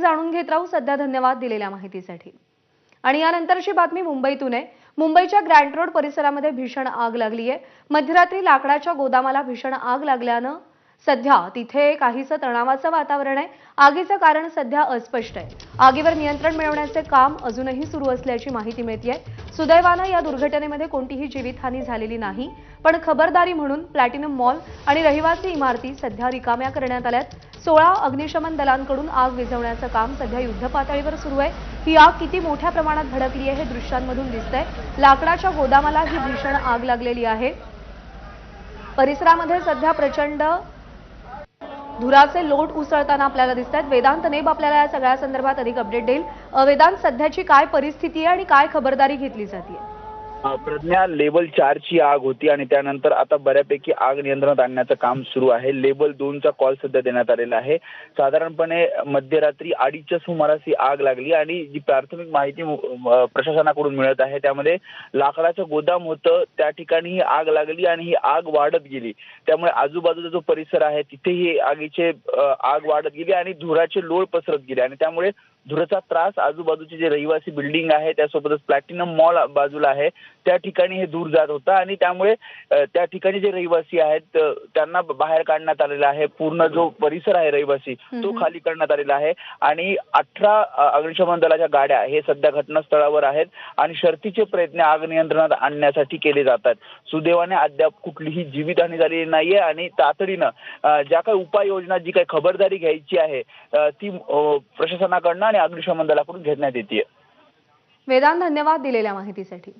जाणून घेत राहू। सध्या धन्यवाद दिलेल्या माहितीसाठी। आणि यानंतरची बातमी मुंबईतून आहे। मुंबईच्या ग्रँड रोड परिसरामध्ये भीषण आग लागली आहे। मध्यरात्री लाकडाच्या गोदामाला भीषण आग लागल्याने सध्या तिथे काहीसं तणावाचं वातावरण आहे। आगीचं कारण सध्या अस्पष्ट आहे। आगीवर नियंत्रण मिळवण्याचे काम अजूनही सुरू असल्याची माहिती मिळते आहे। सुदैवाने या दुर्घटनेमध्ये कोणतीही जीवितहानी झालेली नाही, पण खबरदारी म्हणून प्लॅटिनम मॉल आणि रहिवासी इमारती सध्या रिकाम्या करण्यात आल्यात। 16 अग्निशमन दलांकडून आग विझवण्याचं काम सध्या युद्धपातळीवर सुरू आहे। ही आग किती मोठ्या प्रमाणात भडकली आहे हे दृश्यांमधून दिसतंय। लाकडाच्या गोदामाला ही भीषण आग लागलेली आहे। परिसरामध्ये सध्या प्रचंड धुराचे लोट उसळताना आपल्याला दिसतात। वेदांत नेब आपल्याला या सगळ्या संदर्भात अधिक अपडेट देईल। वेदांत, सध्याची काय परिस्थिती आहे आणि काय खबरदारी घेतली जाते? प्रज्ञा, लेवल 4 ची आग होती आणि त्यानंतर आता बऱ्यापैकी आग नियंत्रणात आणण्याचं काम सुरू आहे। लेवल 2 चा कॉल सध्या देण्यात आलेला आहे। साधारणपणे मध्यरात्री 2:30च्या सुमारास ही आग लागली आणि जी प्राथमिक माहिती प्रशासनाकडून मिळत आहे त्यामध्ये लाकडाचं गोदाम होतं, त्या ठिकाणी ही आग लागली आणि ही आग वाढत गेली। त्यामुळे आजूबाजूचा जो परिसर आहे तिथेही आग वाढत गेली आणि धुराचे लोळ पसरत गेले आणि त्यामुळे धुराचा त्रास आजूबाजूचे जे रहिवासी बिल्डिंग आहे त्यासोबतच प्लॅटिनम मॉल बाजूला आहे त्या ठिकाणी हे दूर जात होता आणि त्यामुळे त्या ठिकाणी जे रहिवासी आहेत त्यांना बाहेर काढण्यात आलेला आहे। पूर्ण जो परिसर आहे रहिवासी तो खाली करण्यात आलेला आहे आणि 18 अग्निशमन दलाच्या गाड्या हे सध्या घटनास्थळावर आहेत आणि शर्थीचे प्रयत्न आग नियंत्रणात आणण्यासाठी केले जातात। सुदैवाने अद्याप कुठलीही जीवितहानी झालेली नाहीये आणि तातडीनं ज्या काही उपाययोजना जी काही खबरदारी घ्यायची आहे ती प्रशासनाकडून आणि अग्निशमन दलाकडून घेण्यात येते। वेदांत, धन्यवाद दिलेल्या माहितीसाठी।